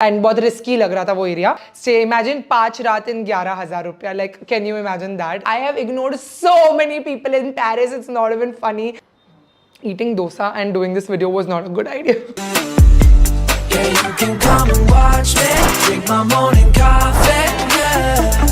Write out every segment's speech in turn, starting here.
And बहुत risky लग रहा था वो एरिया. स्टे इमेजिन 5 रात इन 11,000 रुपया. Like can you imagine that? I have ignored so many people in Paris. It's not even funny. Eating dosa and doing this video was not a good idea. Yeah, you can come and watch me drink my morning coffee. Yeah.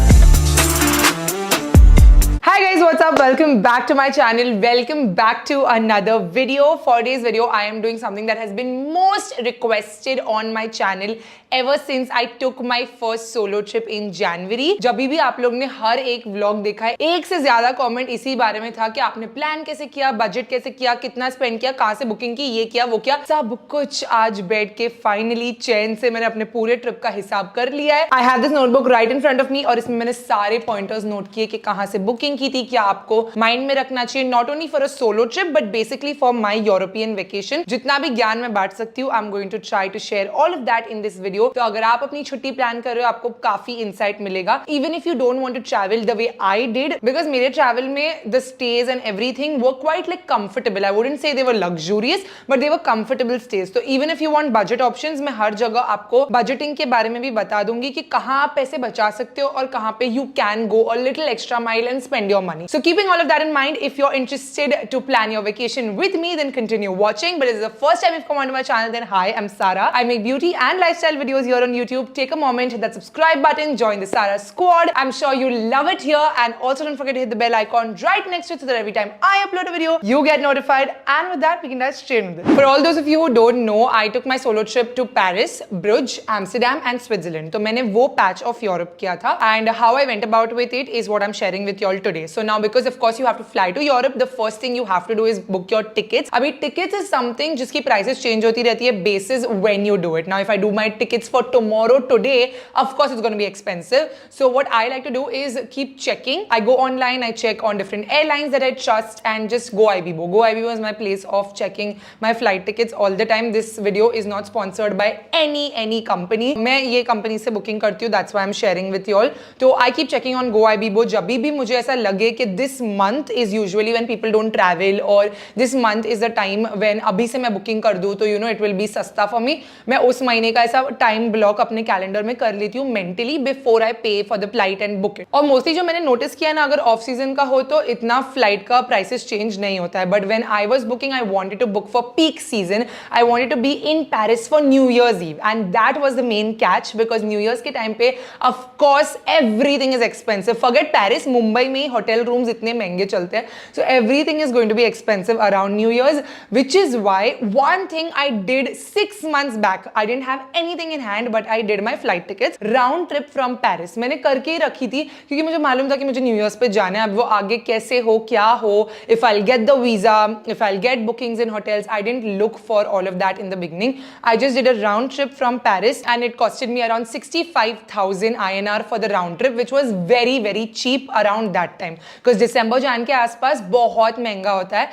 Hi guys, what's up? Welcome back to my channel. Welcome back to another video. For today's video, I am doing something that has been most requested on my channel ever since I took my first solo trip in January. जब भी आप लोग ने हर एक vlog देखा है, एक से ज्यादा कमेंट इसी बारे में था कि आपने प्लान कैसे किया, बजट कैसे किया, कितना स्पेंड किया, कहाँ से बुकिंग की, ये किया वो किया. सब कुछ आज बैठ के फाइनली चैन से मैंने अपने पूरे ट्रिप का हिसाब कर लिया है. I have this notebook right in front of me और इसमें मैंने सारे पॉइंटर्स नोट किए कि कहाँ से बुकिंग की थी, क्या आपको माइंड में रखना चाहिए, not only for a solo trip but basically for my European vacation. जितना भी ज्ञान मैं बांट सकती हूँ, I am going to try to share all of that in this video. तो अगर आप अपनी छुट्टी प्लान कर रहे हो, आपको काफी इंसाइट मिलेगा. Even if you don't want to travel the way I did, because मेरे ट्रैवल में the stays and everything were quite like comfortable. I wouldn't say they were luxurious but they were comfortable stays. तो even if you want budget options, मैं हर जगह आपको budgeting के बारे में भी बता दूंगी कि कहां आप पैसे बचा सकते हो और कहां पे you can go a little extra mile and spend your money. So keeping all of that in mind, if you're interested to plan your vacation with me, then continue watching. But if this is the first time you've come onto my channel, then hi, I'm Sarah. I make beauty and lifestyle videos here on YouTube. Take a moment, hit that subscribe button, join the Sarah squad. I'm sure you'll love it here. And also don't forget to hit the bell icon right next to it so that every time I upload a video, you get notified. And with that, we can dive straight into this. For all those of you who don't know, I took my solo trip to Paris, Bruges, Amsterdam and Switzerland. तो मैंने वो patch of Europe किया था. And how I went about with it is what I'm sharing with you all today. So now because of course you have to fly to Europe, the first thing you have to do is book your tickets. अभी tickets is something जिसकी prices change होती रहती है basis when you do it. Now if I do my tickets for tomorrow today, of course it's going to be expensive. So what I like to do is keep checking. I go online, I check on different airlines that I trust and just go Ibibo. Go Ibibo is my place of checking my flight tickets all the time. This video is not sponsored by any company. मैं ये company से booking करती हूँ. That's why I'm sharing with you all. तो I keep checking on Go Ibibo. जब भी मुझे ऐसा लगे कि this month is usually when people don't travel or this month is the time when अभी से मैं बुकिंग कर दूँ तो you know it will be सस्ता for me. मैं उस महीने का ऐसा टाइम ब्लॉक अपने कैलेंडर में कर लेती हूँ मेंटली बिफोर आई पे for the flight and book it. और मोस्टली जो मैंने नोटिस किया ना, अगर ऑफ सीजन का हो तो इतना फ्लाइट का प्राइसेस चेंज नहीं होता है. But when I was booking, I wanted to book for peak season. I wanted to be in Paris for New Year's Eve and that was the main catch because New Year's के time पे of course everything is expensive. Forget Paris, Mumbai में hotel rooms इतने महंगे चलते हैं. So everything is going to be expensive around New Year's, which is why one thing I did 6 months back, I didn't have anything in hand but I did my flight tickets round trip from Paris. मैंने करके ही रखी थी क्योंकि मुझे मालूम था कि मुझे न्यू ईयर्स पे जाना है. अब वो आगे कैसे हो, क्या हो, if I'll get the visa, if I'll get bookings in hotels, I didn't look for all of that in the beginning. I just did a round trip from Paris and it costed me around 65,000 INR for the round trip, which was very cheap around that time because December जान के आसपास बहुत महंगा होता है.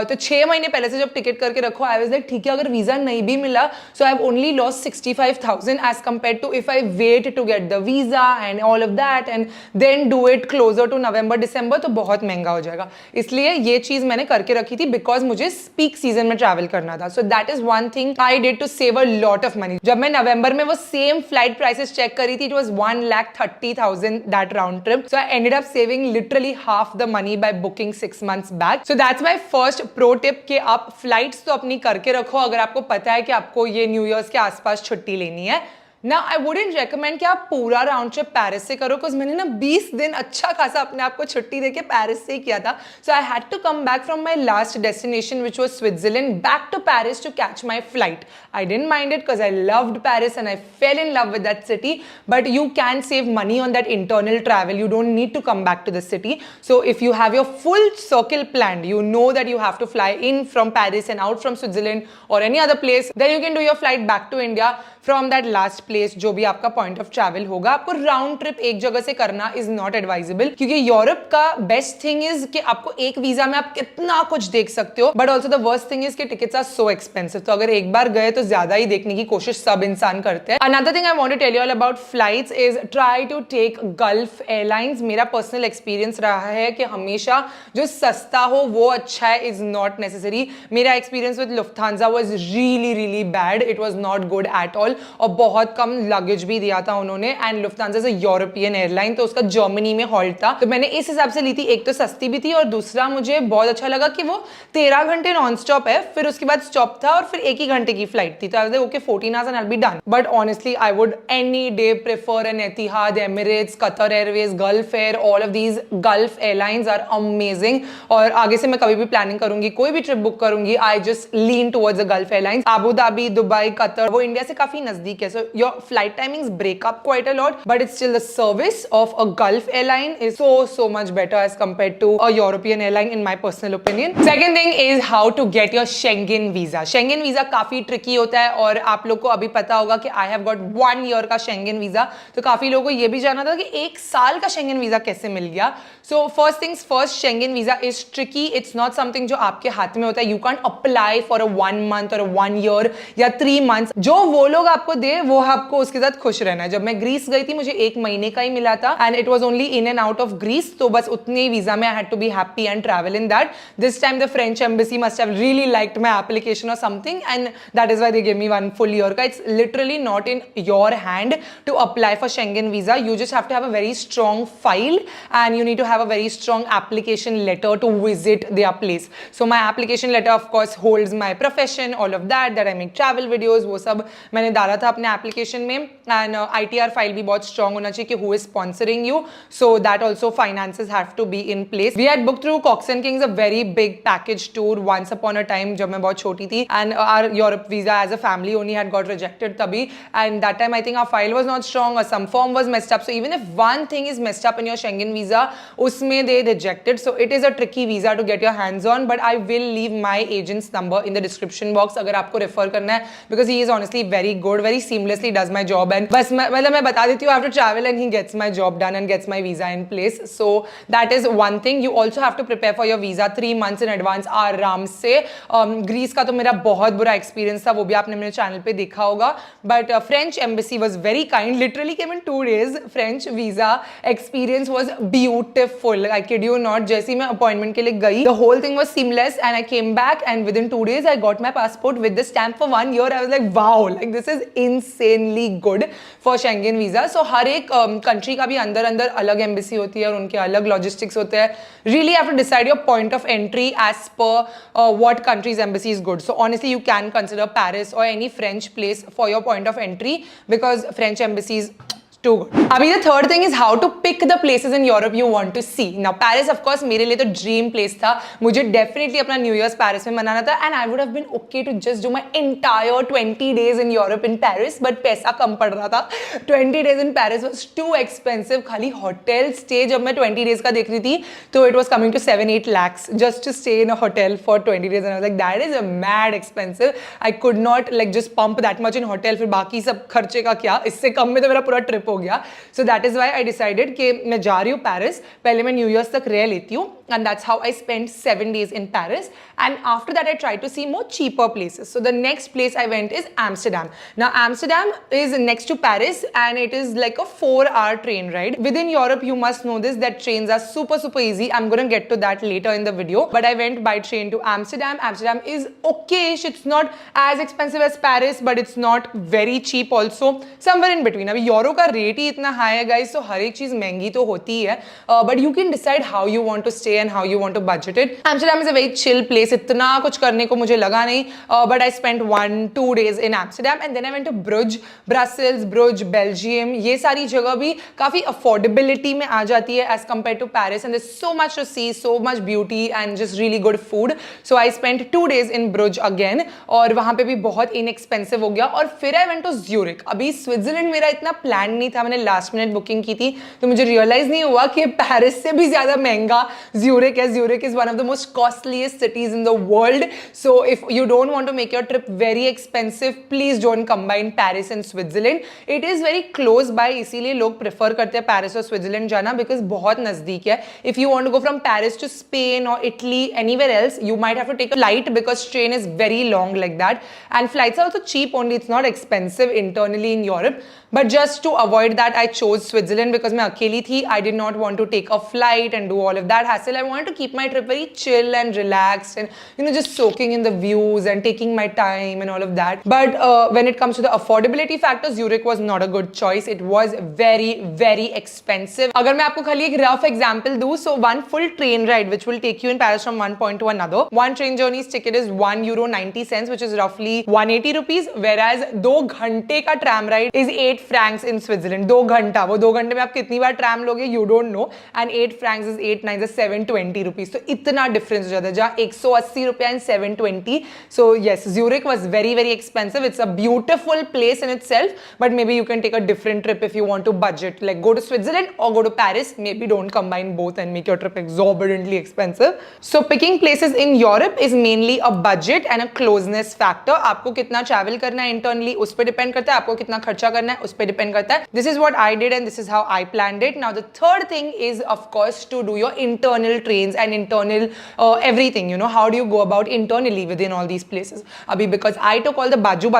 तो 6 महीने पहले से जब टिकट करके रखो, आई वाज लाइक ठीक है, अगर वीजा नहीं भी मिला so I have only lost 65,000 as compare to if I wait to get the visa and all of that and then do it closer to November December, तो बहुत महंगा हो जाएगा. इसलिए ये चीज मैंने करके रखी थी बिकॉज मुझे पीक सीजन में ट्रैवल करना था. So that is one thing I did to save a lot of money. जब मैं नवंबर में वो सेम फ्लाइट प्राइसेस चेक करी थी, it was 1,30,000 that round trip. So I ended up saving literally half the money by booking 6 months back. So that's my first pro tip कि आप flights तो अपनी करके रखो अगर आपको पता है कि आपको ये न्यू ईयर्स के आसपास छुट्टी लेनी है. ना आई वुडेंट रेकमेंड कि आप पूरा राउंड ट्रिप पेरिस से करो बिकॉज मैंने ना 20 दिन अच्छा खासा अपने आप को छुट्टी देके पेरिस से ही किया था. So I had to come back from my last destination which was Switzerland back to Paris to catch my flight. I didn't mind it because I loved Paris and I fell in love with that city. But you can save money on that internal travel. You don't need to come back to the city. So if you have your full circle planned, you know that you have to fly in from Paris and out from Switzerland or any other place, then you can do your flight back to India from that last place जो भी आपका point of travel होगा. आपको round trip एक जगह से करना is not advisable क्योंकि यूरोप का बेस्ट थिंग इज कि आपको एक वीजा में आप कितना कुछ देख सकते हो, but also the worst thing is कि टिकट्स आर सो एक्सपेंसिव. तो अगर एक बार गए तो ज्यादा ही देखने की कोशिश सब इंसान करते हैं. Another thing I want to tell you all about flights is try to take Gulf Airlines. मेरा पर्सनल एक्सपीरियंस रहा है कि हमेशा जो सस्ता हो वो अच्छा है इज नॉट नेसेसरी. मेरा experience with Lufthansa was really bad. It was not good at all और बहुत कम लगेज भी दिया था उन्होंने, and Lufthansa is a European airline, तो उसका जर्मनी में हॉल्ट था, तो मैंने इस हिसाब से ली थी। एक तो सस्ती भी थी और दूसरा मुझे बहुत अच्छा लगा कि वो 13 घंटे नॉन स्टॉप है, फिर उसके बाद स्टॉप था और फिर एक ही घंटे की फ्लाइट थी, तो आई was like okay 14 hours and I'll be done. But honestly I would any day prefer an Etihad, Emirates, Qatar Airways, Gulf Air. All of these Gulf airlines are amazing. और आगे से मैं कभी भी प्लानिंग करूंगी, कोई भी ट्रिप बुक करूंगी, I just lean towards the Gulf airlines. Abu Dhabi, Dubai, Qatar, वो इंडिया से काफी नजदीक है, so your flight timings break up quite a lot, but it's still the service of a Gulf airline is so much better as compared to a European airline in my personal opinion. Second thing is how to get your Schengen visa. Schengen visa काफी tricky होता है और आप लोग को अभी पता होगा कि I have got 1 year का Schengen visa, तो काफी लोगों को ये भी जानना था कि 1 साल का Schengen visa कैसे मिल गया. So first things first, Schengen visa is tricky. It's not something जो आपके हाथ में होता है. You can't apply for a 1 month or a 1 year या 3 months. जो वो लोग आपको दे वो आपको उसके साथ खुश रहना है. जब मैं ग्रीस गई थी मुझे 1 महीने का ही मिला था and it was only in and out of Greece, तो बस उतने ही वीजा में I had to be happy and travel in that. This time the French embassy must have really liked my application or something, and that is why they gave me 1 full year ka. It's literally not in your hand to apply for Schengen visa. You just have to have a very strong file and you need to have a very strong application letter to visit their place. So my application letter of course holds my profession, all of that I make travel videos, वो सब मैंने डाला था अपने application में, and ITR file भी बहुत strong होना चाहिए कि who is sponsoring you, so that also finances have to be in place. We had booked through Cox and Kings a very big package tour once upon a time जब मैं बहुत छोटी थी, and our Europe visa as a family only had got rejected तभी, and that time I think our file was not strong or some form was messed up, so even if one thing is messed up in your Schengen visa उसमें they rejected, so it is a tricky visa to get your hands on, but I will leave my agent's number in the description box अगर आपको refer करना है, because he is honestly very good, very seamlessly does my job, and बस मतलब मैं बता देती हूँ I have to travel and he gets my job done and gets my visa in place, so that is one thing. You also have to prepare for your visa 3 months in advance आराम से. Greece का तो मेरा बहुत बुरा experience था, वो भी आपने मेरे चैनल पे देखा होगा, but French embassy was very kind, literally came in 2 days. French visa experience was beautiful, I kid you not. जैसे ही मैं अपॉइंटमेंट के लिए गई the whole thing was seamless and I came back and within 2 days I got my passport with the stamp for 1 year. I was like wow, like this is insanely good for Schengen visa. So हर एक country का भी अंदर अंदर अलग embassy होती है और उनके अलग लॉजिस्टिक्स होते हैं. Really have to decide your point of entry as per what country's embassy is good. So honestly you can consider Paris or any French place for your point of entry because French embassies too good. अभी the third thing is how to pick the places in Europe you want to see. Now Paris of course मेरे लिए तो dream place था, मुझे definitely अपना New Year's Paris में मनाना था, and I would have been okay to just do my entire 20 days in Europe in Paris, but पैसा कम पड़ रहा था. 20 days in Paris was too expensive. खाली hotel stay जब मैं 20 days का देख रही थी तो it was coming to 7-8 lakhs just to stay in a hotel for 20 days, and I was like that is a mad expensive. I could not like just pump that much in hotel, फिर बाकी सब खर्चे का क्या, इससे कम में तो मेरा पूरा ट्रिप हो गया. So that is why I decided कि मैं जा रही हूँ पेरिस, पहले मैं न्यू ईयर्स तक रह लेती हूँ, and that's how I spent 7 days in Paris, and after that I tried to see more cheaper places. So the next place I went is Amsterdam. Now Amsterdam is next to Paris and it is like a 4-hour train ride. Within Europe you must know this, that trains are super easy. I'm gonna get to that later in the video, but I went by train to Amsterdam. Amsterdam is okay-ish. It's not as expensive as Paris, but it's not very cheap also, somewhere in between. अभी euro का rate ही इतना high है guys, तो हर एक चीज महंगी तो होती है, but you can decide how you want to stay and how you want to budget it. Amsterdam is a very chill place, इतना कुछ करने को मुझे लगा नहीं, but I spent 1-2 days in Amsterdam and then I went to Bruges, Brussels, Bruges, Belgium. ये सारी जगह भी काफी अफोर्डेबिलिटी में आ जाती है as compared to Paris, and there's so much to see, so much beauty and just really good food. So I spent 2 days in Bruges again, और वहां पे भी बहुत इनएक्सपेंसिव हो गया. और फिर I went to Zurich. अभी स्विट्जरलैंड मेरा इतना प्लान नहीं था, मैंने लास्ट मिनट बुकिंग की थी, तो मुझे रियलाइज नहीं हुआ कि पेरिस से भी ज्यादा महंगा ज्यूरिक है. Zurich is one of the most costliest cities in the world. So if you don't want to make your trip very expensive, please don't combine Paris and Switzerland. It is very close by, इसीलिए लोग prefer करते हैं Paris और Switzerland जाना, because बहुत नजदीक है. If you want to go from Paris to Spain और Italy anywhere else, you might have to take a flight because train is very long like that, and flights are also cheap only, it's not expensive internally in Europe. But just to avoid that, I chose Switzerland because मैं अकेली थी. I did not want to take a flight and do all of that hassle. I wanted to keep my trip very chill and relaxed and just soaking in the views and taking my time and all of that. But when it comes to the affordability factor, Zurich was not a good choice. It was very, very expensive. अगर मैं आपको खाली एक rough example दूँ, so one full train ride which will take you in Paris from one point to another, one train journey's ticket is €1.90, which is roughly 180 rupees, whereas 2 घंटे का tram ride is 8 francs in Switzerland. 2 घंटा, वो 2 घंटे में आप कितनी बार tram लोगे, you don't know, and 8 francs is 8 9 is 720 rupees. तो इतना difference हो जाता है, जहाँ 180 रुपया and 720. So yes, Zurich was very, very expensive. It's a beautiful place in itself, but maybe you can take a different trip if you want to budget, like go to Switzerland or go to Paris. Maybe don't combine both and make your trip exorbitantly expensive. So picking places in Europe is mainly a budget and a closeness factor. आपको कितना travel करना है internally, उस पे depend करता है. आपको कितना खर्चा करना है, उस पे depend करता है. This is what I did and this is how I planned it. Now the third thing is of course to do your internal trains and internal everything. How do you go about internally within all these places? Abhi, because I took all the baju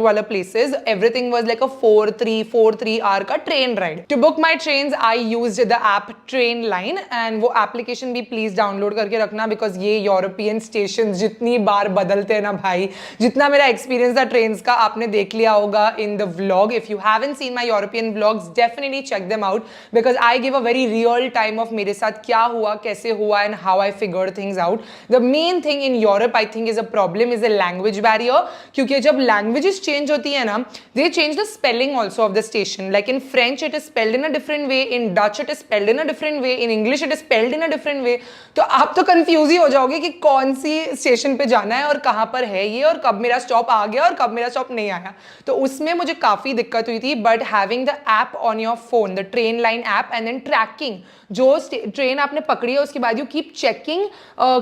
wala places, everything was like a 4-3 hour ka train ride. To book my trains, I used the app Trainline, and वो application भी please download करके रखना, because ये European stations जितनी बार बदलते हैं ना भाई, जितना मेरा experience था trains का आपने देख लिया होगा in the vlog. If you haven't seen my European vlogs, definitely check them out, because I give a very real time of मेरे साथ क्या हुआ, कैसे हुआ, and how I figured things out. The main thing in Europe I think is a problem is a language barrier, क्योंकि जब languages change होती है ना, they change the spelling also of the station. Like in French it is spelled in a different way, in Dutch it is spelled in a different way, in English it is spelled in a different way. तो आप तो confuse ही हो जाओगे कि कौन सी station पे जाना है और कहाँ पर है ये, और कब मेरा स्टॉप आ गया और कब मेरा स्टॉप नहीं आया. तो उसमें मुझे काफ़ी दिक्कत हुई थी. But having the app on your phone, the Trainline app, and then tracking, जो ट्रेन आपने पकड़ी है उसके बाद यू कीप चेकिंग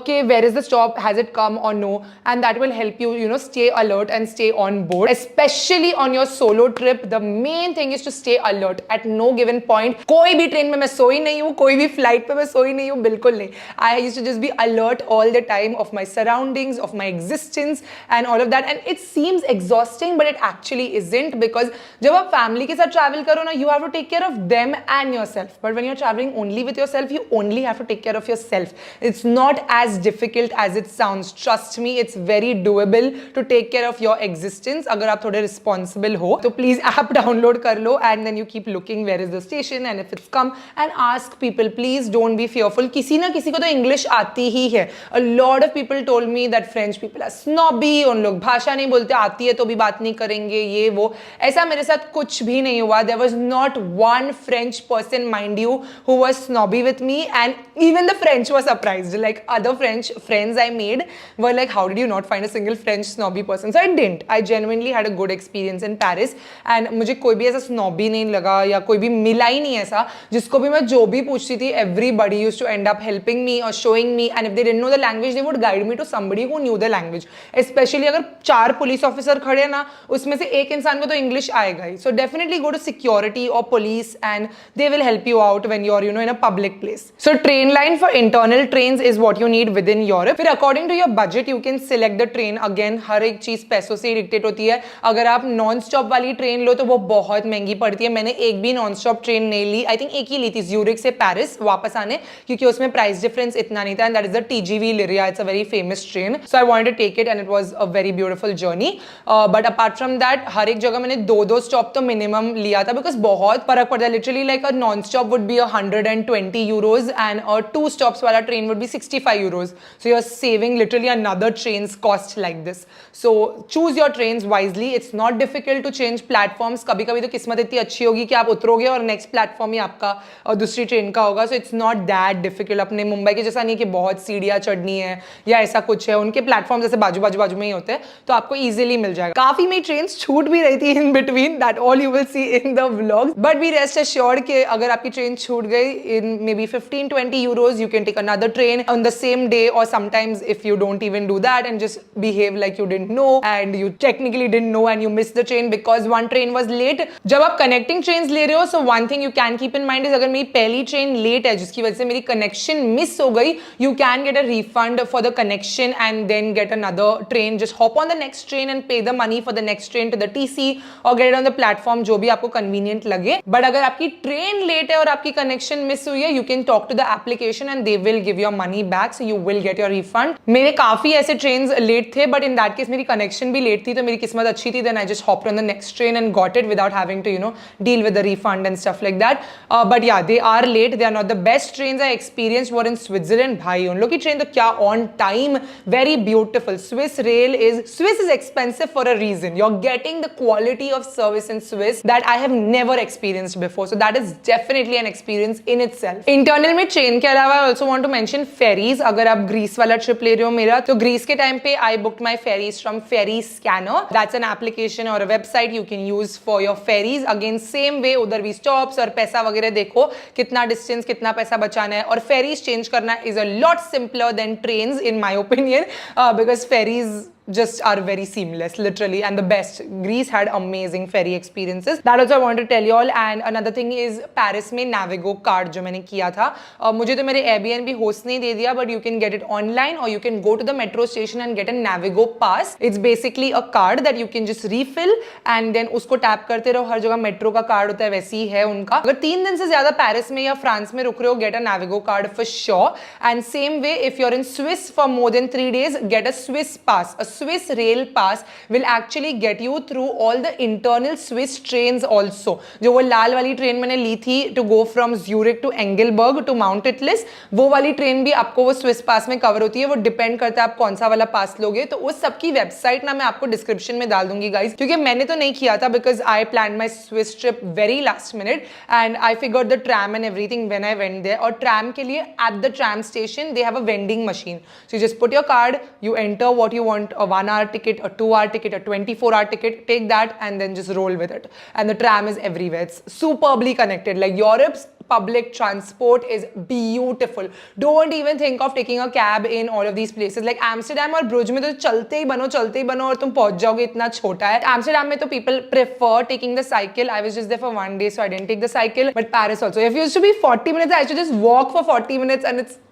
के where is the stop, has it come और no, and that will help you stay alert and stay on board, especially on your solo trip. The main thing is to stay alert at no given point. कोई भी train में मैं सोई नहीं हूँ, कोई भी फ्लाइट पे मैं सोई नहीं हूँ, बिल्कुल नहीं. I used to just be alert all the time of my surroundings, of my existence and all of that. And it seems exhausting but it actually isn't, because जब आप फैमिली के साथ ट्रैवल करो ना, you have to take care of them and yourself. But when you are travelling only with yourself, you only have to take care of yourself. It's not as difficult as it sounds. Trust me, it's very doable to take care of your existence. अगर आप थोड़े responsible हो, तो please app download कर लो, and then you keep looking where is the station, and if it's come, and ask people. Please don't be fearful. किसी ना किसी को तो English आती ही है. A lot of people told me that French people are snobby. उन लोग भाषा नहीं बोलते, आती है तो भी बात नहीं करेंगे, ये वो. ऐसा मेरे साथ कुछ भी नहीं हुआ. There was not one French person, mind you, who was snobby with me, and even the French were surprised. Like other French friends I made were like, how did you not find a single French snobby person? So I didn't. I genuinely had a good experience in Paris, and मुझे कोई भी ऐसा snobby नहीं लगा, या कोई भी मिला ही नहीं ऐसा जिसको भी मैं जो भी पूछती थी, everybody used to end up helping me or showing me, and if they didn't know the language, they would guide me to somebody who knew the language. Especially अगर 4 पुलिस ऑफिसर खड़े ना, उसमें से एक इंसान को तो इंग्लिश आएगा ही. So definitely go to security or police, and they will help you out when you're in a public place. So Trainline for internal trains is what you need within Europe. फिर according to your budget you can select the train. Again, हर एक चीज पैसों से dictate होती है. अगर आप non stop वाली ट्रेन लो तो वो बहुत महंगी पड़ती है. मैंने एक भी नॉन स्टॉप ट्रेन नहीं ली. आई थिंक एक ही ली थी, ज्यूरिक से पेरिस वापस आने, क्योंकि उसमें प्राइस डिफरेंस इतना नहीं था, and that is the TGV Lyria. It's a very famous train, so I wanted to take it, and it was a very beautiful journey. But apart from that, हर एक जगह मैंने 2 स्टॉप तो minimum लिया था, because बहुत फर्क पड़ता है. Literally like a non stop would be 120 euros, and a 2 stops wala train would be 65 euros. So you're saving literally another train's cost like this. So choose your trains wisely. It's not difficult to change platforms. कभी कभी तो किस्मत इतनी अच्छी होगी कि आप उतरोगे और नेक्स्ट प्लेटफॉर्म ही आपका दूसरी ट्रेन का होगा. So it's not that difficult. अपने मुंबई के जैसा नहीं कि बहुत सीढ़ियाँ चढ़नी है या ऐसा कुछ है. उनके प्लेटफॉर्म जैसे बाजू में ही होते हैं, तो आपको इजीली मिल जाएगा. काफी मेरी ट्रेन्स छूट भी रही थी in between. That all you will see in the vlogs. But be rest assured कि अगर आपकी ट्रेन छूट गई in maybe 15-20 euros, you can take another train on the same day, or sometimes if you don't even do that and just behave like you didn't know and you technically didn't know and you missed the train because one train was late. जब आप connecting trains ले रहे हो, so one thing you can keep in mind is अगर मेरी पहली train late है जिसकी वजह से मेरी connection miss हो गई, you can get a refund for the connection and then get another train. Just hop on the next train and pay the money for the next train to the TC, or get it on the platform platform जो भी आपको convenient लगे. But अगर आपकी train late है और आपकी connection miss हुई है, you can talk to the application and they will give your money back, so you will get your refund. मेरे काफी ऐसे ट्रेन लेट थे, बट इन दैट केस मेरी कनेक्शन भी लेट थी, तो मेरी किस्मत अच्छी थी. Then I just hopped on the next train and got it without having to deal with the refund and stuff like that. But yeah, they are late. They are not the best trains I experienced were in Switzerland. भाई उन लोग की train तो क्या on time, very beautiful. Swiss is expensive for a reason. You're getting the quality of service in Swiss that I have never experienced before. So that is definitely an experience in itself. Internal में train के अलावा I also want to mention ferries. अगर आप Greece वाला trip ले रहे हो मेरा, तो ग्रीस के टाइम पे I booked my ferries from Ferry Scanner. That's an application or a website you can use for your ferries. Again same way, उधर भी स्टॉप्स और पैसा वगैरह देखो, कितना डिस्टेंस, कितना पैसा बचाना है. और फेरीज चेंज करना is a lot simpler than trains in my opinion, because ferries just are very seamless, literally, and the best. Greece had amazing ferry experiences. That also I want to tell you all. And another thing is Paris में Navigo card जो मैंने किया था, मुझे तो मेरे Airbnb host ने दे दिया, but you can get it online or you can go to the metro station and get a Navigo pass. It's basically a card that you can just refill and then उसको tap करते रहो. हर जगह metro का card होता है, वैसे ही है उनका. अगर 3 दिन से ज्यादा पेरिस में या फ्रांस में रुक रहे हो, get a Navigo card for sure. And same way, if you're in Swiss for more than 3 days, get a Swiss pass. A Swiss rail pass will actually get you through all the internal Swiss trains also. जो वो लाल वाली train मैंने ली थी to go from Zurich to Engelberg to Mount Atlas, वो वाली train भी आपको वो Swiss pass में कवर होती है. वो डिपेंड करता है आप कौन सा वाला पास लोगे. तो उस सबकी वेबसाइट ना मैं आपको डिस्क्रिप्शन में डाल दूंगी गाइज, क्योंकि मैंने तो नहीं किया था because I plan my Swiss trip very last minute and I figure the tram and everything when I went there. और ट्रैम के लिए at the tram station they have a vending machine, so you just put your card, you enter what you want, a 1 hour ticket, a 2 hour ticket, a 24 hour ticket, take that and then just roll with it. And the tram is everywhere. It's superbly connected. Like Europe's public transport is beautiful. Don't even think of taking a cab in all of these places. Like Amsterdam और ब्रुज में तो चलते ही बनो और तुम पहुंच जाओगे, इतना छोटा है. Amsterdam में तो people prefer taking the cycle. I was just there for 1 day, so I didn't take the cycle. But Paris also, if it used to be 40 minutes, I should just walk for 40 minutes and it's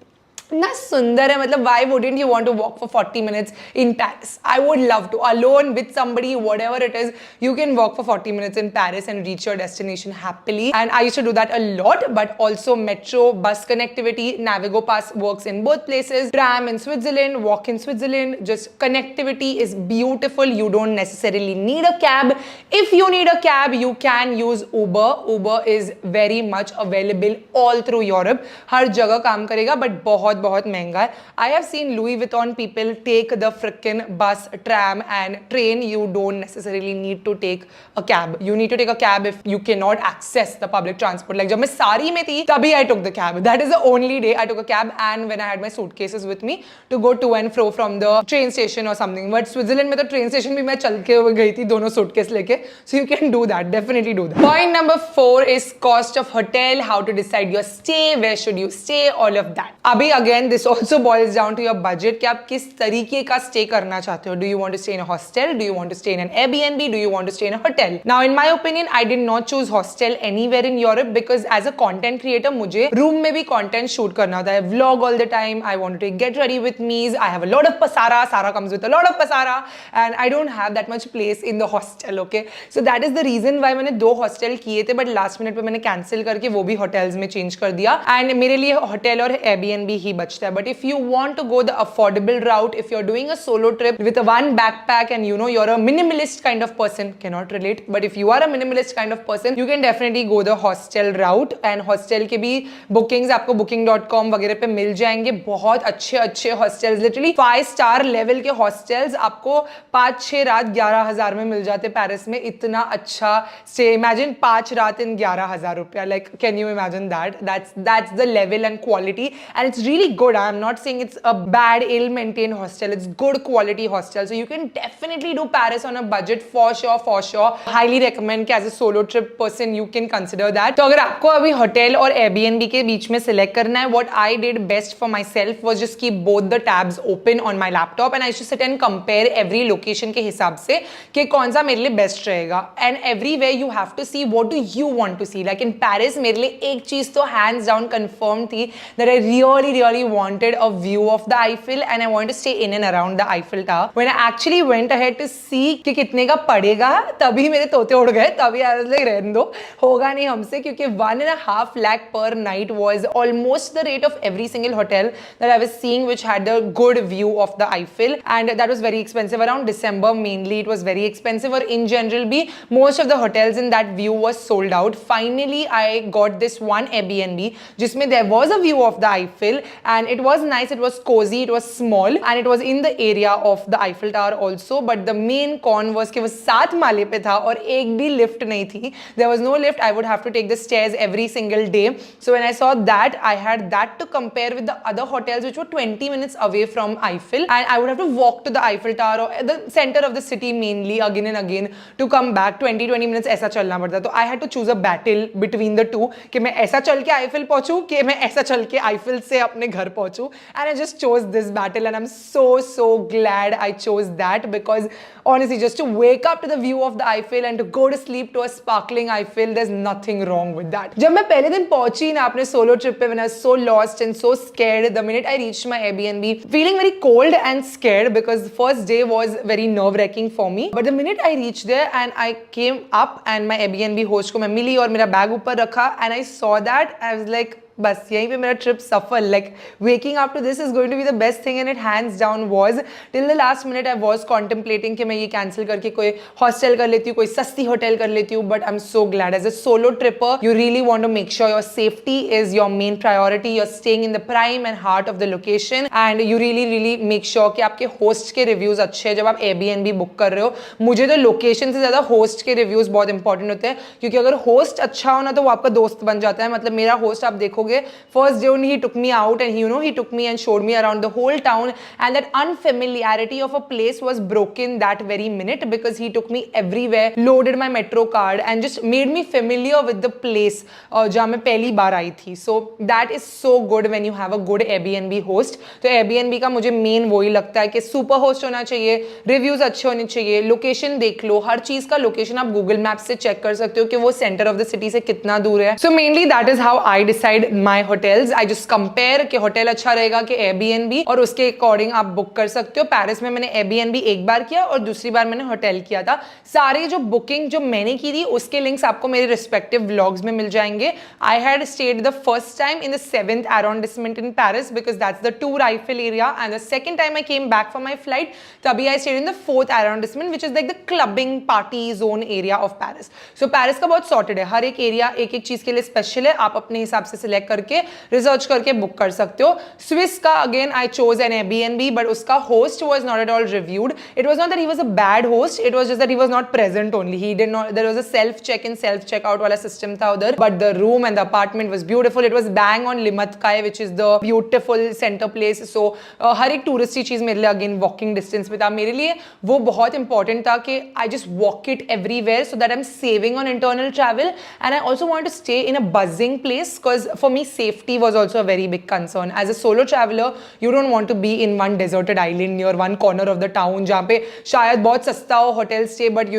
इतना सुंदर है. मतलब why wouldn't you want to walk for 40 minutes in Paris? I would love to, alone with somebody, whatever it is, you can walk for 40 minutes in Paris and reach your destination happily. And I used to do that a lot. But also metro, bus connectivity, Navigo pass works in both places. Tram in Switzerland, walk in Switzerland, just connectivity is beautiful. You don't necessarily need a cab. If you need a cab, you can use Uber. Uber is very much available all through Europe. हर जगह काम करेगा, but बहुत महंगा है. I have seen Louis Vuitton people take the frickin' bus, tram and train. You don't necessarily need to take a cab. You need to take a cab if you cannot access the public transport. Like जब मैं सारी में थी तभी I took the cab. That is the only day I took a cab and when I had my suitcases with me to go to and fro from the train station or something. But Switzerland में तो train station भी मैं चल के गई थी दोनों suitcase लेके. So you can do that. Definitely do that. Point number 4 is cost of hotel. How to decide your stay. Where should you stay? All of that. अभी again this also boils down to your budget कि आप किस तरीके का stay करना चाहते हो. Do you want to stay in a hostel? Do you want to stay in an Airbnb? Do you want to stay in a hotel? Now in my opinion I did not choose hostel anywhere in Europe because as a content creator मुझे room में भी content shoot करना होता है. Vlog all the time. I want to get ready with me's. I have a lot of pasara. Sara comes with a lot of pasara and I don't have that much place in the hostel. Okay, so that is the reason why मैंने 2 hostel किए थे but last minute पे मैंने cancel करके वो भी hotels में change कर दिया and मेरे लिए hotel और Airbnb ही बचता है. But if you want to go the affordable route, if you're doing a solo trip with a one backpack and you know you're a minimalist kind of person, cannot relate, but if you are a minimalist kind of person, you can definitely go the hostel route. And hostel के भी bookings आपको booking.com वगैरह पे मिल जाएंगे. बहुत अच्छे hostels, literally 5-star level के hostels आपको 5-6 रात 11,000 में मिल जाते पेरिस में. इतना अच्छा stay. Imagine 5 रात in 11,000 रुपया. Like can you imagine that? That's the level and quality and it's really good. I'm not saying it's a bad, ill-maintained hostel. It's good quality hostel. So you can definitely do Paris on a budget for sure. Highly recommend कि as a solo trip person you can consider that. तो अगर आपको अभी hotel और Airbnb के बीच में select करना है, what I did best for myself was just keep both the tabs open on my laptop and I used to sit and compare every location के हिसाब से कि कौन सा मेरे लिए best रहेगा. And everywhere you have to see what do you want to see. Like in Paris मेरे लिए एक चीज तो hands down confirmed थी that I really everybody wanted a view of the Eiffel and I wanted to stay in and around the Eiffel Tower. When I actually went ahead to see कि कितने का पड़ेगा, तभी मेरे तोते उड़ गए. तभी I was like रहने दो, होगा नहीं हमसे, क्योंकि 1.5 lakh per night was almost the rate of every single hotel that I was seeing which had a good view of the Eiffel, and that was very expensive. Around December mainly it was very expensive, or in general भी most of the hotels in that view was sold out. Finally I got this one Airbnb जिसमें there was a view of the Eiffel and it was nice, it was cozy, it was small and it was in the area of the Eiffel Tower also. But the main con was कि वो 7 माले पे था और एक भी lift नहीं थी. There was no lift. I would have to take the stairs every single day. So when I saw that, I had that to compare with the other hotels which were 20 minutes away from Eiffel, and I would have to walk to the Eiffel Tower or the center of the city mainly again and again to come back. 20 minutes ऐसा चलना पड़ता. तो I had to choose a battle between the two कि मैं ऐसा चल के Eiffel पहुंचूं कि मैं ऐसा चल के Eiffel से अपने घर पहुंचूं. And I just chose this battle and I'm so glad I chose that, because honestly just to wake up to the view of the Eiffel and to go to sleep to a sparkling Eiffel, there's nothing wrong with that. जब मैं पहले दिन पहुंची ना अपने solo trip पे, when I was so lost and so scared, the minute I reached my Airbnb, feeling very cold and scared because the first day was very nerve-wracking for me. But the minute I reached there and I came up and my Airbnb host को मैं मिली और मेरा bag ऊपर रखा, and I saw that, I was like, बस यहीं पे मेरा ट्रिप सफल. Like waking up to this is going to be the best thing, and it hands down was. Till the last minute I was contemplating कि मैं ये cancel करके कोई हॉस्टल कर लेती हूँ, कोई सस्ती होटल कर लेती हूँ. But I am so glad. As a solo tripper you really want to make sure your safety is your main priority. You are staying in the prime and heart of the location, and you really make sure कि आपके host के reviews अच्छे हैं जब आप Airbnb book कर रहे हो. मुझे तो लोकेशन से ज्यादा होस्ट के रिव्यूज बहुत इंपॉर्टेंट होते हैं, क्योंकि अगर होस्ट अच्छा हो ना तो वो आपका दोस्त बन जाता है. मतलब मेरा होस्ट आप देखोगे, first he took me out and he took me and showed me around the whole town, and that unfamiliarity of a place was broken that very minute because he took me everywhere, loaded my metro card and just made me familiar with the place जहाँ मैं पहली बार आई थी. So that is so good when you have a good Airbnb host. तो Airbnb का मुझे main वही लगता है कि सुपर होस्ट होना चाहिए, रिव्यूज अच्छे होने चाहिए, लोकेशन देख लो, हर चीज का लोकेशन आप गूगल मैप से चेक कर सकते हो कि वो सेंटर ऑफ द सिटी से कितना दूर है. So mainly that is how I decide my hotels. I just compare कि होटल अच्छा रहेगा कि Airbnb, और उसके अकॉर्डिंग आप बुक कर सकते हो. पेरिस में मैंने Airbnb एक बार किया और दूसरी बार मैंने होटल किया था. सारी जो बुकिंग जो मैंने की थी उसके लिंक्स आपको मेरे रिस्पेक्टिव व्लॉग्स में मिल जाएंगे. I had state the first time in the 7th arrondissement in Paris because that's the Tour Eiffel area, and the second time I came back for my flight, तभी I stayed in the 4th arrondissement which is like the clubbing party zone area of Paris. So Paris का बहुत sorted है, हर एक area एक एक चीज के लिए स्पेशल है. आप अपने हिसाब से सिलेक्ट करके रिसर्च करके बुक कर सकते हो. स्विस का again I chose an Airbnb, but उसका host was not at all reviewed. It was not that he was a bad host, it was just that he was not present only. He did not, there was a self check in self checkout वाला system था उधर, but the room and the apartment was beautiful. It was bang on Limmatquai which is the beautiful centre place. सो हर एक touristy चीज मेरे लिए again walking distance में था. मेरे लिए वो बहुत इंपॉर्टेंट था कि I just walk it everywhere so that I am saving on internal travel, and I also want to stay in a buzzing place because for me safety was also a very big concern. As a solo traveler, you don't want to be in one deserted island near one corner of the town जहाँ पे शायद बहुत सस्ता हो hotel stay, but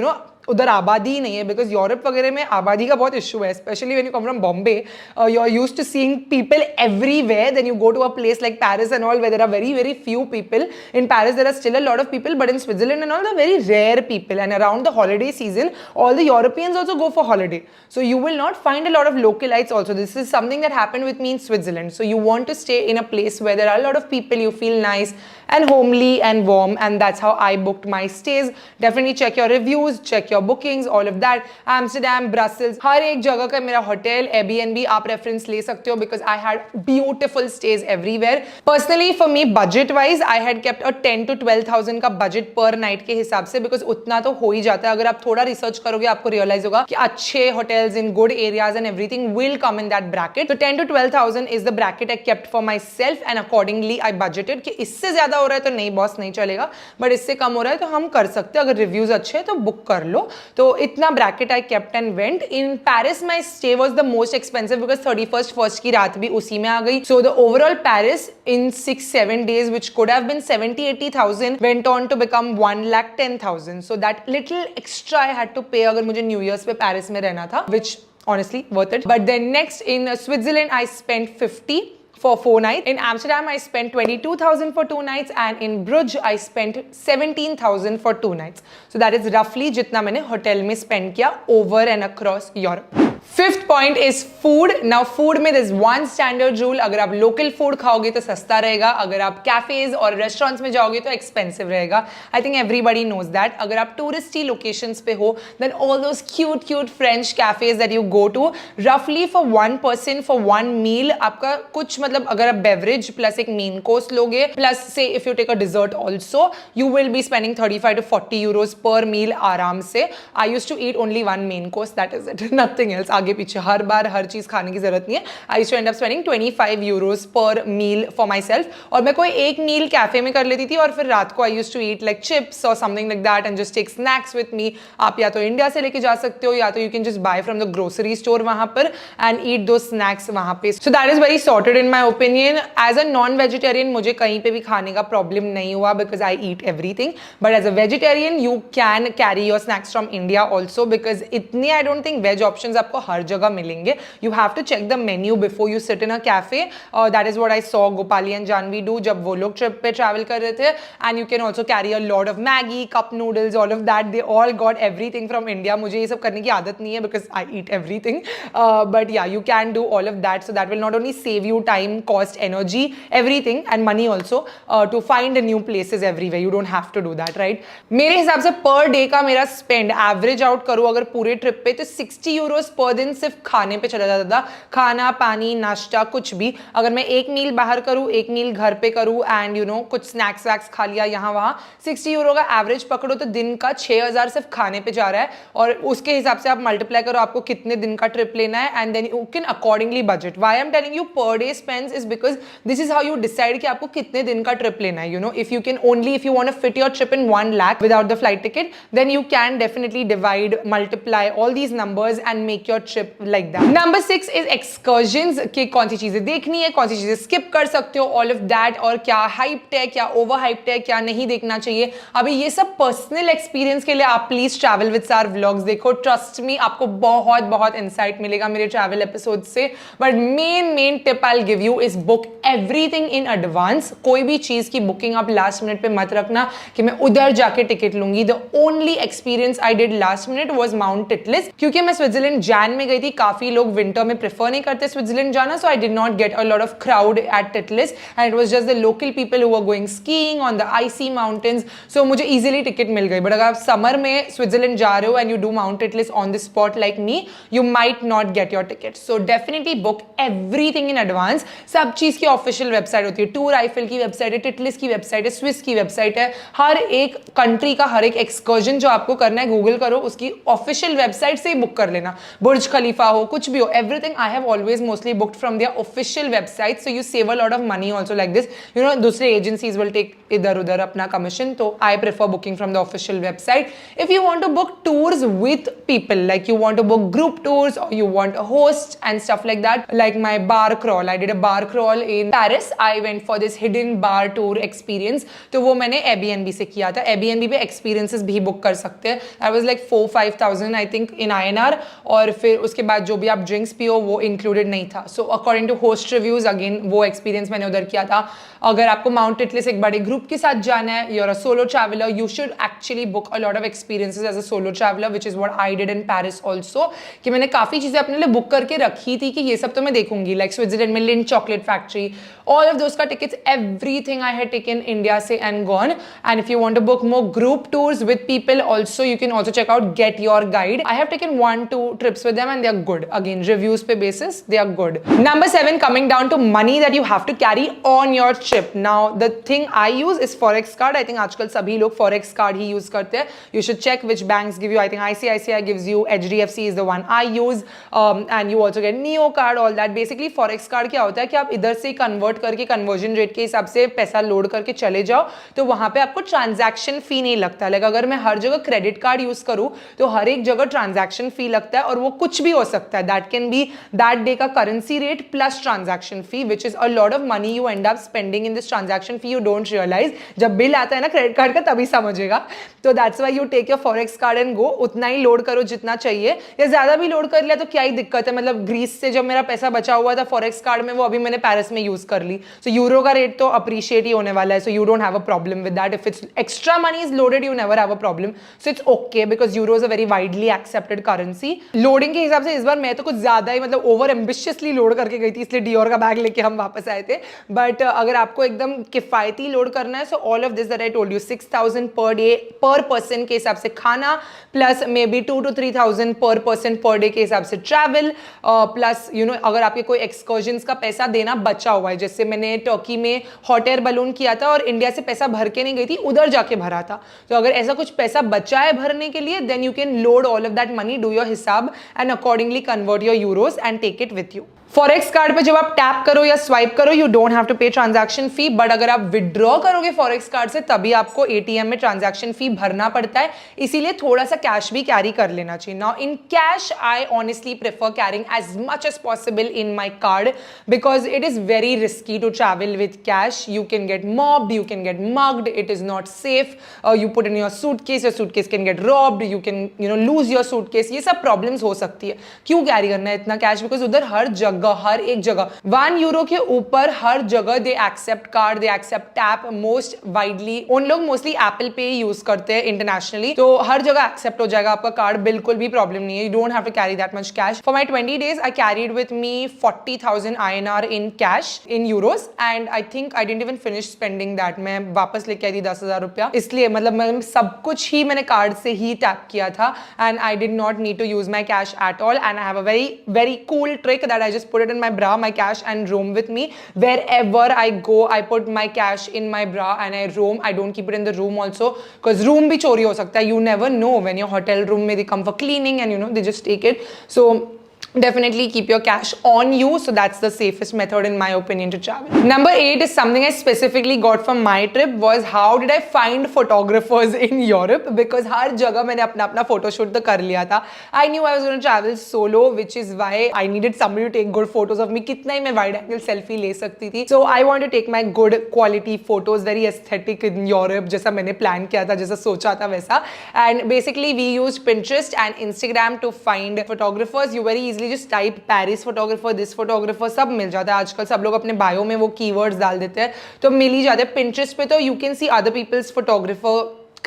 उधर आबादी ही नहीं है. बिकॉज यूरोप वगैरह में आबादी का बहुत इशू है, specially when you come from Bombay. You are used to seeing people everywhere. Then you go to a place like Paris and all where there are very few people. In Paris there are still a lot of people, but in Switzerland and all they're very rare people. And around the holiday season all the Europeans also go for holiday, so you will not find a lot of localites also. This is something that happened with me in Switzerland. So you want to stay in a place where there are a lot of people, you feel nice and homely and warm, and that's how I booked my stays. Definitely check your reviews, check your bookings, all of that. Amsterdam, Brussels, हर एक जगह का मेरा hotel Airbnb आप reference ले सकते हो because I had beautiful stays everywhere. Personally for me budget wise I had kept a 10 to 12,000 का budget per night के हिसाब से, because उतना तो हो ही जाता है. अगर आप थोड़ा रिसर्च करोगे आपको रियलाइज होगा कि अच्छे hotels in good areas and everything will come in that bracket. So 10 to 12,000 is the bracket I kept for myself, and accordingly I budgeted कि इससे ज्यादा हो रहा है तो नहीं बॉस नहीं चलेगा, बट इससे कम हो रहा है तो हम कर सकते हैं. अगर रिव्यूज अच्छे हैं तो बुक कर लो. तो इतना bracket I kept and went. In Paris my stay was the most expensive because 31st first की रात भी उसी में आ गई. So the overall Paris in 6-7 days which could have been 70,000-80,000 went on to become 1,10,000. So that little extra I had to pay अगर मुझे new years पे Paris में रहना था, which honestly worth it. But then next in Switzerland I spent for 4 nights. In Amsterdam, I spent 22,000 for 2 nights, and in Bruges, I spent 17,000 for 2 nights. So that is roughly जितना मैंने hotel में spend किया over and across Europe. Fifth point is food. Now food में there's one standard rule. अगर आप local food खाओगे तो सस्ता रहेगा, अगर आप cafes और restaurants में जाओगे तो expensive रहेगा. I think everybody knows that. अगर आप touristy locations पे हो, then all those cute French cafes that you go to, roughly for one person for one meal आपका कुछ मतलब अगर आप beverage plus एक main course लोगे plus say if you take a dessert also, you will be spending 35 to 40 euros per meal आराम से. I used to eat only one main course, that is it, nothing else. आगे पीछे हर बार हर चीज खाने की जरूरत नहीं है. I used to end up spending 25 euros per meal for myself. और मैं कोई एक मील कैफे में कर लेती थी और फिर रात को I used to eat like chips or something like that and just take snacks with me. आप या तो इंडिया से लेके जा सकते हो या तो you can just buy from the grocery store वहां पर and eat those snacks वहां पे. So that is very sorted in my opinion. As a non-vegetarian मुझे कहीं पे भी खाने का problem नहीं हुआ because I eat everything. But as a vegetarian you can carry your snacks from India also because इतने I don't think veg options आपको हर जगह मिलेंगे. You have to check the menu before you sit in a cafe. That is what I saw Gopali and Janvi do जब वो लोग trip पे travel कर रहे थे. And you can also carry a lot of Maggi, cup noodles, all of that. They all got everything from India. मुझे ये सब करने की आदत नहीं है because I eat everything. But yeah, you can do all of that. So that will not only save you time, cost, energy, everything and money also to find new places everywhere. You don't have to do that, right? मेरे हिसाब से per day का मेरा spend average out करूँ अगर पूरे trip पे तो 60 euros per दिन सिर्फ खाने पे चला जाता था. खाना पानी नाश्ता कुछ भी. अगर मैं एक मील बाहर करूँ एक मील घर पे करूँ एंड यू नो कुछ स्नैक्स वैक्स खा लिया यहाँ वहाँ 60 यूरो का एवरेज पकड़ो तो दिन का 6,000 सिर्फ खाने पे जा रहा है. और उसके हिसाब से आप मल्टीप्लाई करो आपको कितने दिन का ट्रिप लेना है and then you can accordingly budget. Why I am telling you per day spends is because this is how you decide कि आपको कितने दिन का ट्रिप लेना है. You know if you can only if you want to fit your trip in 1 lakh without the flight ticket then you can definitely divide multiply all these numbers and make your trip like that. Number 6 is excursions कि कौन सी चीजें देखनी है कौन सी चीजें skip कर सकते हो all of that और क्या hyped है क्या overhyped है क्या नहीं देखना चाहिए. अभी ये सब personal experience के लिए आप please travel with Sar vlogs देखो. Trust me आपको बहुत insight मिलेगा मेरे travel episodes से. But main tip I'll give you is book everything in advance. कोई भी चीज की booking आप last minute पे मत रखना कि मैं उधर जाके टिकट लूंगी. The only experience I did last minute was Mount Titlis क्योंकि मैं स्विट्जरलैंड जैन में गई थी. काफी लोग विंटर में प्रेफर नहीं करते स्विट्जरलैंड जाना so I did not get a lot of crowd at Titlis and it was just the local people who were going skiing on the icy mountains so मुझे easily टिकट मिल गई. But अगर आप summer में Switzerland जा रहे हो and you do Mount Titlis on the spot like me you might not get your ticket. So definitely book everything in advance. सब चीज की ऑफिशियल वेबसाइट होती है. टूर आईफिल की वेबसाइट है टिटलिस की वेबसाइट है स्विस की वेबसाइट है. हर एक कंट्री का हर एक एक्सकर्जन जो आपको करना है गूगल करो उसकी ऑफिशियल वेबसाइट से ही बुक कर लेना. बुर्ज खलीफा हो कुछ भी हो everything I have always mostly booked from their official website so you save a lot of money also like this. You know दूसरे agencies will take इधर उधर अपना commission तो I prefer booking from the official website. If you want to book tours with people like you want to book group tours or you want a host and stuff like that like my bar crawl I did a bar crawl in Paris. I went for this hidden bar tour experience तो वो मैंने Airbnb से किया था. Airbnb पे experiences भी book कर सकते हैं. I was like 4-5,000 I think in INR और फिर उसके बाद जो भी आप ड्रिंक्स पियो वो इंक्लूडेड नहीं था. So according to host reviews again वो एक्सपीरियंस मैंने उधर किया था. अगर आपको माउंट टिटलिस एक बड़े ग्रुप के साथ जाना है you are a solo traveller you should actually book a lot of experiences as a solo traveller which is what I did in Paris also कि मैंने काफी चीजें अपने लिए बुक करके रखी थी कि ये सब तो मैं देखूंगी लाइक स्विट्जरलैंड में Lindt chocolate factory all of those का tickets everything I had taken India से and gone. And if you want to book more group tours with people also you can also check out GetYourGuide. I have taken 1-2 trips with them and they are good. Again reviews पे basis they are good. Number 7 coming down to money that you have to carry on your trip. Now the thing I use is forex card. I think आजकल सभी लोग forex card ही use करते हैं. You should check which banks give you. I think ICICI gives you. HDFC is the one I use. And you also get Neo card all that. Basically forex card क्या होता है कि आप इधर से convert करके conversion rate के हिसाब से पैसा लोड करके चले जाओ तो वहां पे आपको transaction fee नहीं लगता. Like अगर मैं हर जगह credit card use करूँ तो हर एक जगह transaction fee लगता है और वो कुछ भी हो सकता है, that can be that day का currency rate plus transaction fee, which is a lot of money you end up spending in this transaction fee, you don't realise. जब बिल आता है ना क्रेडिट कार्ड का तभी समझेगा। तो that's why you take your forex card and go, उतना ही लोड करो जितना चाहिए, या ज्यादा भी लोड कर लिया तो क्या ही दिक्कत है। मतलब ग्रीस से जब मेरा पैसा बचा हुआ था फॉरेक्स कार्ड में, वो अभी मैंने पेरिस में यूज कर ली। सो यूरो का रेट तो अप्रिशिएट ही होने वाला है, so you don't have a problem with that. If it's extra money is loaded, you never have a problem, so it's okay because euro is a very widely accepted currency. Loading के हिसाब से इस बार मैं तो कुछ ज्यादा ही मतलब over ambitiously load करके गई थी, इसलिए डियोर का बैग लेके हम वापस आए थे। बट अगर आपको एकदम किफायती लोड करना है, so all of this that I told you, 6,000 per day पर पर्सन के हिसाब से खाना, प्लस मे बी 2,000 to 3,000 पर पर्सन पर डे के हिसाब से ट्रैवल, प्लस यू नो अगर आपके कोई एक्सकर्जन्स का पैसा देना बचा हुआ है, जैसे मैंने टर्की में हॉट एयर बलून किया था और इंडिया से पैसा भर के नहीं गई थी, उधर जाके भरा था। तो अगर ऐसा कुछ पैसा बचा है भरने के लिए, then you can load all of that money, do your हिसाब and accordingly convert your euros and take it with you. Forex card पे जब आप टैप करो या स्वाइप करो, you don't have to pay transaction fee, but अगर आप withdraw करोगे फॉरेक्स कार्ड से तभी आपको एटीएम में ट्रांजैक्शन फी भरना पड़ता है, इसीलिए थोड़ा सा कैश भी कैरी कर लेना चाहिए। Now in cash I honestly prefer carrying as much as possible in my card because it is very risky to travel with cash. You can get mobbed, you can get mugged, it is not safe, you put in your suitcase can get robbed, you can lose your suitcase, ये सब problems हो सकती है। क्यों carry करना है इतना cash? Because उधर हर एक जगह 1 यूरो के ऊपर हर जगह they accept card, they accept tap most widely. उन लोग मोस्टली एप्पल पे यूज करते हैं इंटरनेशनली, तो हर जगह एक्सेप्ट हो जाएगा आपका कार्ड, बिल्कुल भी प्रॉब्लम नहीं है। You don't have to carry that much cash. For my 20 days I carried with me 40,000 INR in cash in euros and I think I didn't even finish spending that. मैं वापस लेके आई थी 10,000 रुपया, इसलिए मतलब मैं सब कुछ ही मैंने कार्ड से ही टैप किया था and I did not need to use my cash at all. And I have a very cool trick that I just put it in my bra, my cash, and roam with me wherever I go. I put my cash in my bra and I roam. I don't keep it in the room also because room भी चोरी हो सकता है, you never know when your hotel room में they come for cleaning and they just take it. So definitely keep your cash on you, so that's the safest method in my opinion to travel. Number 8 is something I specifically got from my trip, was how did I find photographers in Europe, because हर जगह मैंने अपना photo shoot तो कर लिया था। I knew I was going to travel solo, which is why I needed somebody to take good photos of me। कितना ही मैं wide angle selfie ले सकती थी, so I want to take my good quality photos, very aesthetic in Europe, जैसा मैंने plan किया था, जैसा सोचा था वैसा। And basically we used Pinterest and Instagram to find photographers. You very easily just type Paris photographer, this photographer, सब मिल जाता है। आजकल सब लोग अपने बायो में वो कीवर्ड्स डाल देते हैं तो मिल ही जाते हैं। Pinterest पे तो you can see other people's photographer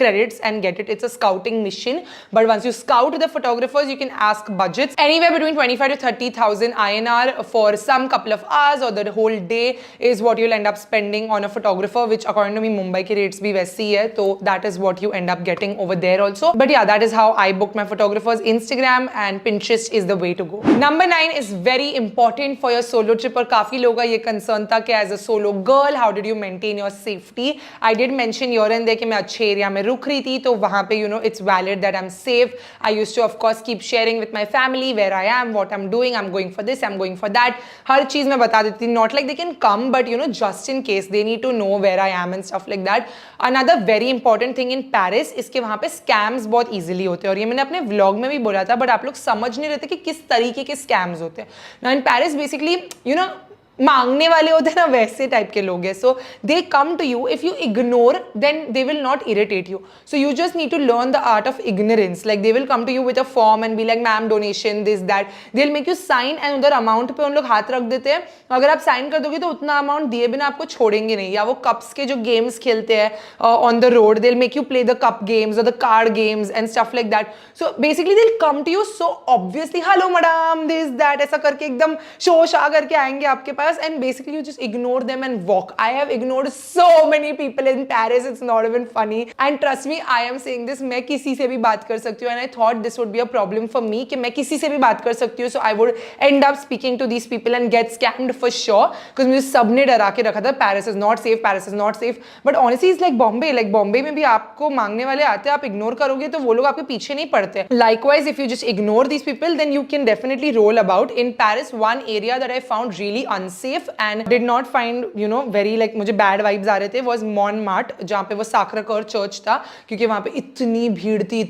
credits and get it. It's a scouting mission, but once you scout the photographers, you can ask budgets anywhere between 25 to 30,000 INR for some couple of hours, or the whole day is what you'll end up spending on a photographer, which according to me Mumbai के rates भी वैसे ही है, तो that is what you end up getting over there also. But yeah, that is how I booked my photographers. Instagram and Pinterest is the way to go. Number 9 is very important for your solo trip, और काफी लोगों का ये concern था कि as a solo girl how did you maintain your safety. I did mention here and there कि मैं अच्छे एरिया में रुक रही थी, तो वहां पे it's valid that I'm safe. I used to of course keep sharing with my family where I am, what I'm doing, I'm going for this, I'm going for that. हर चीज मैं बता देती थी, not like they can come, but just in case they need to know where I am and stuff like that. Another very important thing in Paris, इसके वहां पे scams बहुत easily होते हैं, और ये मैंने अपने vlog में भी बोला था, but आप लोग समझ नहीं रहते कि किस तरीके के scams होते हैं। Now in Paris basically मांगने वाले होते हैं ना, वैसे टाइप के लोग हैं। So they come to you, if you ignore then they will not irritate you, so you just need to learn the art of ignorance. Like they will come to you with a form and be like ma'am donation this that, they will make you sign and उधर amount पे उन लोग हाथ रख देते हैं। अगर आप साइन कर दोगे तो उतना अमाउंट दिए बिना आपको छोड़ेंगे नहीं। या वो कप्स के जो गेम्स खेलते हैं on the road, they will make you play the cup games और the card games and stuff like that. So basically they will come to you so obviously, hello madam this that, ऐसा करके एकदम शो शा करके आएंगे आपके पास, and basically you just ignore them and walk. I have ignored so many people in Paris, it's not even funny. And trust me, I am saying this, मैं किसी से भी बात कर सकती हूँ, and I thought this would be a problem for me कि मैं किसी से भी बात कर सकती हूँ, so I would end up speaking to these people and get scammed for sure, because मुझे सबने डरा के रखा था Paris is not safe, Paris is not safe. But honestly it's like Bombay, like Bombay में भी आपको मांगने वाले आते हैं, आप इग्नोर करोगे तो वो लोग आपके पीछे नहीं पड़ते। Likewise if you just ignore these people then you can definitely roll about. In Paris one area that I found really unsafe unsafe and did not find very like मुझे bad vibes आ रहे थे was Montmartre, जहाँ पे वो Sacré-Cœur church था, क्योंकि वहाँ पे इतनी भीड़ थी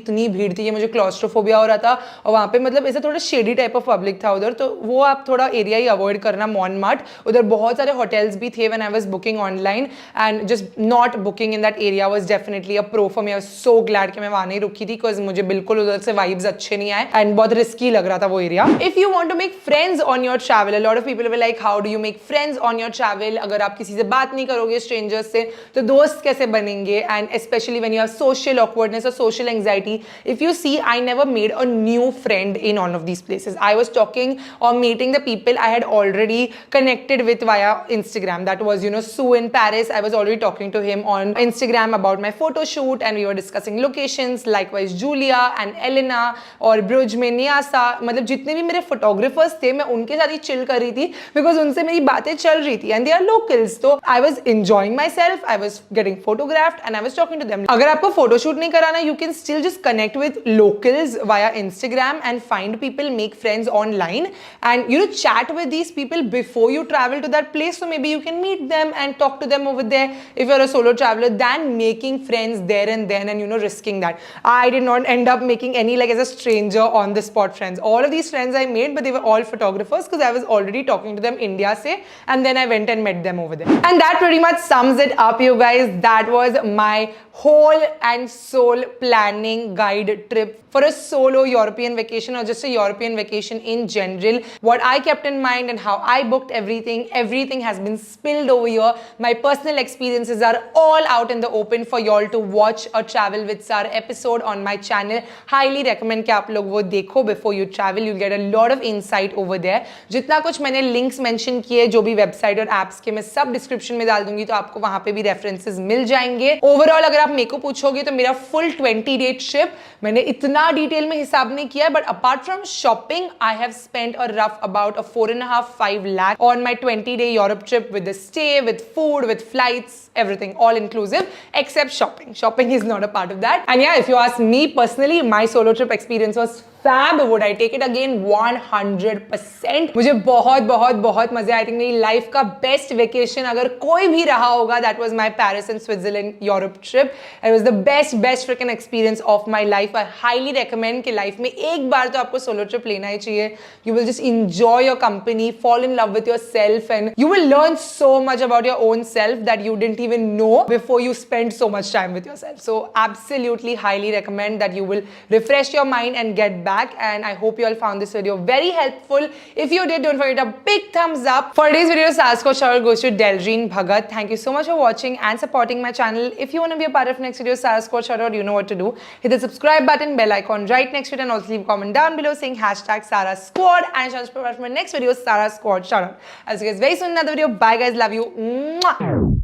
कि मुझे क्लॉस्ट्रोफोबिया हो रहा था, और वहाँ पे मतलब ऐसा थोड़ा शेडी टाइप ऑफ पब्लिक था उधर, तो वो आप थोड़ा एरिया ही अवॉइड करना Montmartre। उधर बहुत सारे होटल्स भी थे when I was booking online, and just not booking in that area was definitely a pro for me। I was so glad कि मैं वहाँ नहीं रुकी थी, because मुझे बिल्कुल उधर से वाइब्स अच्छे नहीं आए एंड बहुत रिस्की लग रहा था वो area. If you want to make friends on your travel, a lot of people were like how do you make friends on your travel? अगर आप किसी से बात नहीं करोगे स्ट्रेंजर्स से तो दोस्त कैसे बनेंगे? And specially when you have social awkwardness और social anxiety, if you see I never made a new friend in all of these places. I was talking or meeting the people I had already connected with via Instagram. That was, Sue in Paris. I was already talking to him on Instagram about my photo shoot, and we were discussing locations. Likewise, Julia and Elena और ब्रुज में Niassa, मतलब जितने भी मेरे photographers थे मैं उनके साथ ही चिल कर रही थी, बिकॉज उनसे मेरी बातें चल रही थी एंड दे आर लोकल्स। तो I was enjoying myself, I was getting photographed and I was talking to them. अगर आपको फोटोशूट नहीं कराना, you can still just connect with locals via Instagram and find people, make friends online, and chat with these people before you travel to that place, so maybe you can meet them and talk to them over there if you're a solo traveler, than making friends there and then and risking that. I did not end up making any like as a stranger on the spot friends. All of these friends I made, but they were all photographers because I was already talking to them India se, and then I went and met them over there. And that pretty much sums it up, you guys. That was my whole and soul planning guide trip for a solo European vacation, or just a European vacation in general. What I kept in mind and how I booked everything has been spilled over here. My personal experiences are all out in the open for y'all to watch a Travel with Sar episode on my channel. Highly recommend कि आप लोग वो देखो before you travel. You'll get a lot of insight over there. जितना कुछ मैंने links mention किए, जो भी website और apps के, मैं सब description में डाल दूंगी, तो आपको वहां पे भी references मिल जाएंगे। Overall अगर आप मेरे को पूछोगे तो मेरा full 20-day trip मैंने इतना डिटेल में हिसाब नहीं किया, but apart from shopping I have spent a rough about 4.5-5 lakh on my 20-day Europe trip, with the stay, with food, with flights, everything all inclusive except shopping is not a part of that. And yeah, if you ask me personally, my solo trip experience was fab. Would I take it again? 100%। मुझे बहुत बहुत बहुत मजे आए। I think मेरी life का best vacation अगर कोई भी रहा होगा, that was my Paris and Switzerland Europe trip. It was the best freaking experience of my life. I highly recommend कि लाइफ में एक बार तो आपको सोलो ट्रिप लेना ही चाहिए। You will just enjoy your company, fall in love with yourself, and you will learn so much about your own self that you didn't even know before you spend so much time with yourself. So absolutely highly recommend that you will refresh your mind and get back. And I hope you all found this video very helpful. If you did, don't forget a big thumbs up. For today's video, Sarasquatch shout goes to Delreen Bhagat. Thank you so much for watching and supporting my channel. If you want to be a part of next video, Sarasquatch shout out, you know what to do. Hit the subscribe button, bell icon right next to it, and also leave a comment down below saying #SarahSquad and chance for my next video, Sarah Squad shout out. I'll see you guys very soon in another video. Bye guys, love you. Mwah.